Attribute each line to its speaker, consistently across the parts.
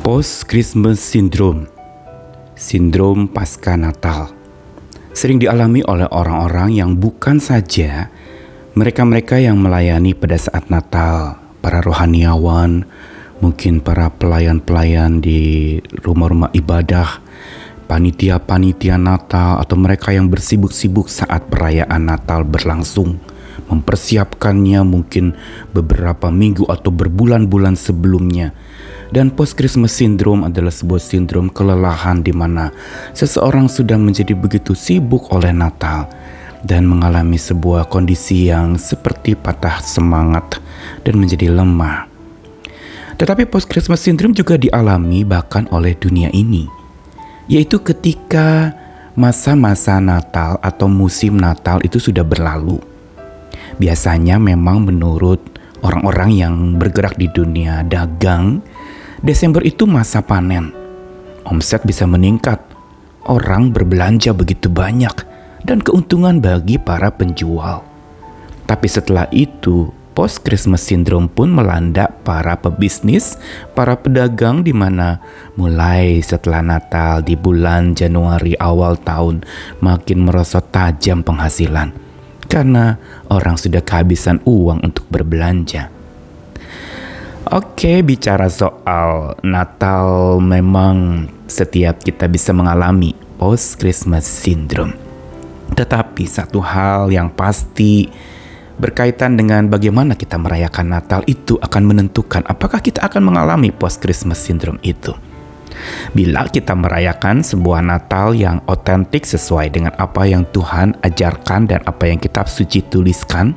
Speaker 1: Post-Christmas Syndrome, sindrom pasca Natal, sering dialami oleh orang-orang yang bukan saja mereka-mereka yang melayani pada saat Natal, para rohaniawan, mungkin para pelayan-pelayan di rumah-rumah ibadah, panitia-panitia Natal, atau mereka yang bersibuk-sibuk saat perayaan Natal berlangsung, mempersiapkannya mungkin beberapa minggu atau berbulan-bulan sebelumnya. Dan post-Christmas syndrome adalah sebuah sindrom kelelahan di mana seseorang sudah menjadi begitu sibuk oleh Natal dan mengalami sebuah kondisi yang seperti patah semangat dan menjadi lemah. Tetapi post-Christmas syndrome juga dialami bahkan oleh dunia ini, yaitu ketika masa-masa Natal atau musim Natal itu sudah berlalu. Biasanya memang menurut orang-orang yang bergerak di dunia dagang, Desember itu masa panen. Omset bisa meningkat, orang berbelanja begitu banyak, dan keuntungan bagi para penjual. Tapi setelah itu, post-Christmas syndrome pun melanda para pebisnis, para pedagang di mana mulai setelah Natal di bulan Januari awal tahun makin merosot tajam penghasilan karena orang sudah kehabisan uang untuk berbelanja. Oke, bicara soal Natal, memang setiap kita bisa mengalami post-Christmas syndrome. Tetapi satu hal yang pasti berkaitan dengan bagaimana kita merayakan Natal itu akan menentukan apakah kita akan mengalami post-Christmas syndrome itu. Bila kita merayakan sebuah Natal yang otentik sesuai dengan apa yang Tuhan ajarkan dan apa yang kitab suci tuliskan,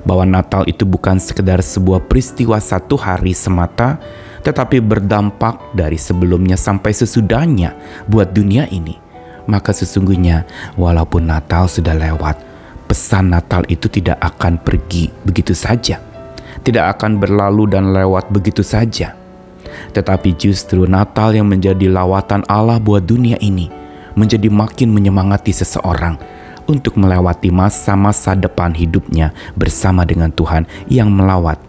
Speaker 1: bahwa Natal itu bukan sekedar sebuah peristiwa satu hari semata, tetapi berdampak dari sebelumnya sampai sesudahnya buat dunia ini, maka sesungguhnya walaupun Natal sudah lewat, pesan Natal itu tidak akan pergi begitu saja, tidak akan berlalu dan lewat begitu saja. Tetapi justru Natal yang menjadi lawatan Allah buat dunia ini menjadi makin menyemangati seseorang untuk melewati masa-masa depan hidupnya bersama dengan Tuhan yang melawat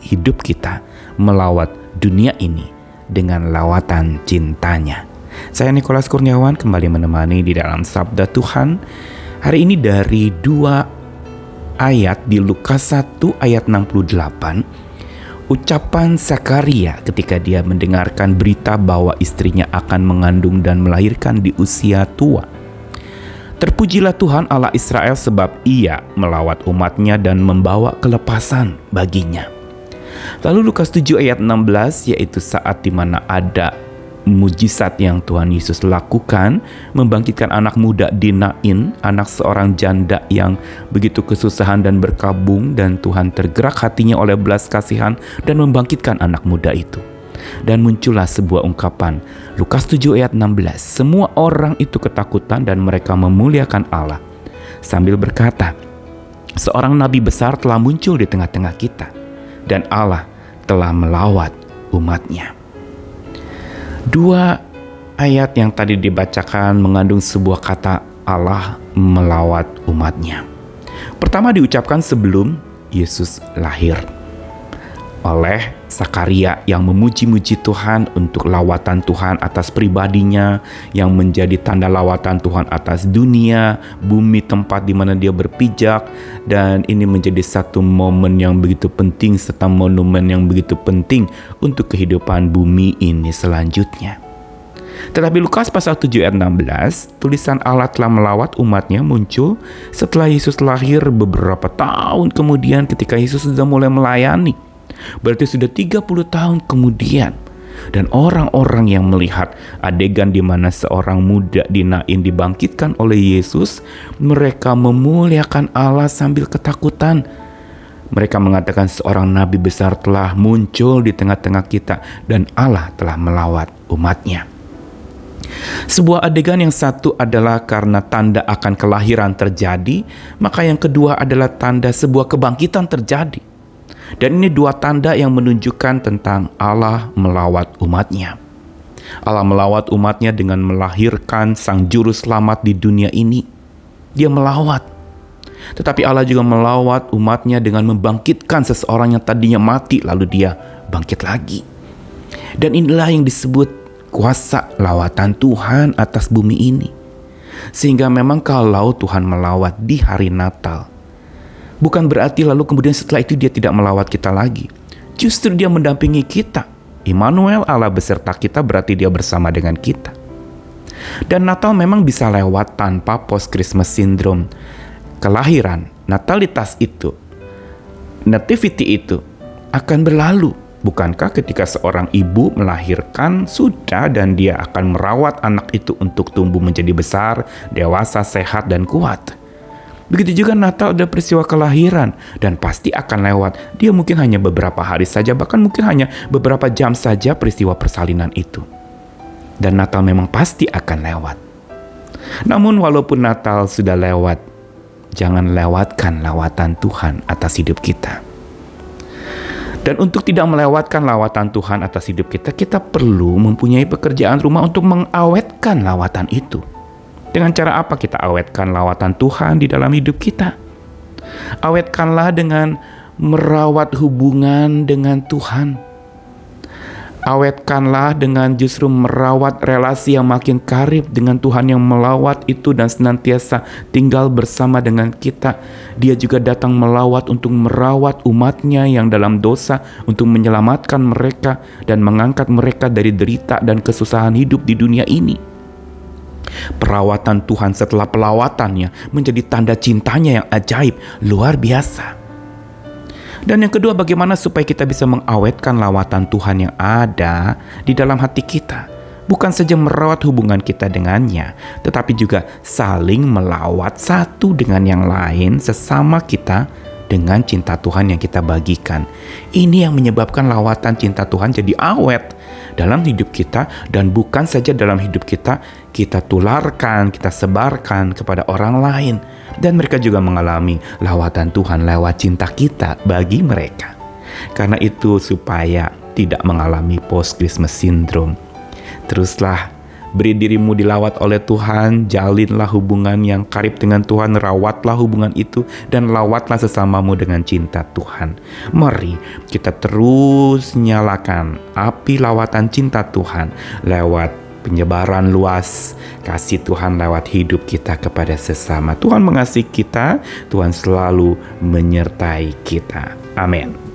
Speaker 1: hidup kita, melawat dunia ini dengan lawatan cintanya. Saya Nikolas Kurniawan kembali menemani di dalam Sabda Tuhan. Hari ini dari 2 ayat di Lukas 1 ayat 68. Ucapan Zakaria ketika dia mendengarkan berita bahwa istrinya akan mengandung dan melahirkan di usia tua. Terpujilah Tuhan Allah Israel sebab ia melawat umatnya dan membawa kelepasan baginya. Lalu Lukas 7 ayat 16, yaitu saat di mana ada mujizat yang Tuhan Yesus lakukan, membangkitkan anak muda di Nain, anak seorang janda yang begitu kesusahan dan berkabung, dan Tuhan tergerak hatinya oleh belas kasihan dan membangkitkan anak muda itu. Dan muncullah sebuah ungkapan, Lukas 7 ayat 16, semua orang itu ketakutan dan mereka memuliakan Allah sambil berkata, seorang nabi besar telah muncul di tengah-tengah kita dan Allah telah melawat umatnya. 2 ayat yang tadi dibacakan mengandung sebuah kata Allah melawat umatnya. Pertama diucapkan sebelum Yesus lahir oleh Zakaria yang memuji-muji Tuhan untuk lawatan Tuhan atas pribadinya, yang menjadi tanda lawatan Tuhan atas dunia, bumi tempat di mana dia berpijak, dan ini menjadi satu momen yang begitu penting serta monumen yang begitu penting untuk kehidupan bumi ini selanjutnya. Tetapi Lukas pasal 7 ayat 16, tulisan Allah telah melawat umatnya muncul setelah Yesus lahir beberapa tahun kemudian ketika Yesus sudah mulai melayani. Berarti sudah 30 tahun kemudian. Dan orang-orang yang melihat adegan di mana seorang muda di Nain dibangkitkan oleh Yesus, mereka memuliakan Allah sambil ketakutan. Mereka mengatakan seorang nabi besar telah muncul di tengah-tengah kita dan Allah telah melawat umatnya. Sebuah adegan yang satu adalah karena tanda akan kelahiran terjadi, maka yang kedua adalah tanda sebuah kebangkitan terjadi. Dan ini 2 tanda yang menunjukkan tentang Allah melawat umatnya. Allah melawat umatnya dengan melahirkan sang juru selamat di dunia ini. Dia melawat. Tetapi Allah juga melawat umatnya dengan membangkitkan seseorang yang tadinya mati lalu dia bangkit lagi. Dan inilah yang disebut kuasa lawatan Tuhan atas bumi ini. Sehingga memang kalau Tuhan melawat di hari Natal, bukan berarti lalu kemudian setelah itu dia tidak melawat kita lagi. Justru dia mendampingi kita. Immanuel, Allah beserta kita, berarti dia bersama dengan kita. Dan Natal memang bisa lewat tanpa post-Christmas syndrome. Kelahiran, natalitas itu, nativity itu akan berlalu. Bukankah ketika seorang ibu melahirkan sudah dan dia akan merawat anak itu untuk tumbuh menjadi besar, dewasa, sehat, dan kuat? Begitu juga Natal ada peristiwa kelahiran dan pasti akan lewat. Dia mungkin hanya beberapa hari saja, bahkan mungkin hanya beberapa jam saja peristiwa persalinan itu. Dan Natal memang pasti akan lewat. Namun walaupun Natal sudah lewat, jangan lewatkan lawatan Tuhan atas hidup kita. Dan untuk tidak melewatkan lawatan Tuhan atas hidup kita, kita perlu mempunyai pekerjaan rumah untuk mengawetkan lawatan itu. Dengan cara apa kita awetkan lawatan Tuhan di dalam hidup kita? Awetkanlah dengan merawat hubungan dengan Tuhan. Awetkanlah dengan justru merawat relasi yang makin karib dengan Tuhan yang melawat itu dan senantiasa tinggal bersama dengan kita. Dia juga datang melawat untuk merawat umatnya yang dalam dosa, untuk menyelamatkan mereka dan mengangkat mereka dari derita dan kesusahan hidup di dunia ini. Perawatan Tuhan setelah pelawatannya menjadi tanda cintanya yang ajaib, luar biasa. Dan yang kedua, bagaimana supaya kita bisa mengawetkan lawatan Tuhan yang ada di dalam hati kita. Bukan saja merawat hubungan kita dengannya, tetapi juga saling melawat satu dengan yang lain sesama kita dengan cinta Tuhan yang kita bagikan. Ini yang menyebabkan lawatan cinta Tuhan jadi awet dalam hidup kita, dan bukan saja dalam hidup kita, kita tularkan, kita sebarkan kepada orang lain. Dan mereka juga mengalami lawatan Tuhan lewat cinta kita bagi mereka. Karena itu supaya tidak mengalami post-Christmas syndrome, teruslah beri dirimu dilawat oleh Tuhan, jalinlah hubungan yang karib dengan Tuhan, rawatlah hubungan itu, dan lawatlah sesamamu dengan cinta Tuhan. Mari kita terus nyalakan api lawatan cinta Tuhan lewat penyebaran luas kasih Tuhan lewat hidup kita kepada sesama. Tuhan mengasihi kita, Tuhan selalu menyertai kita. Amin.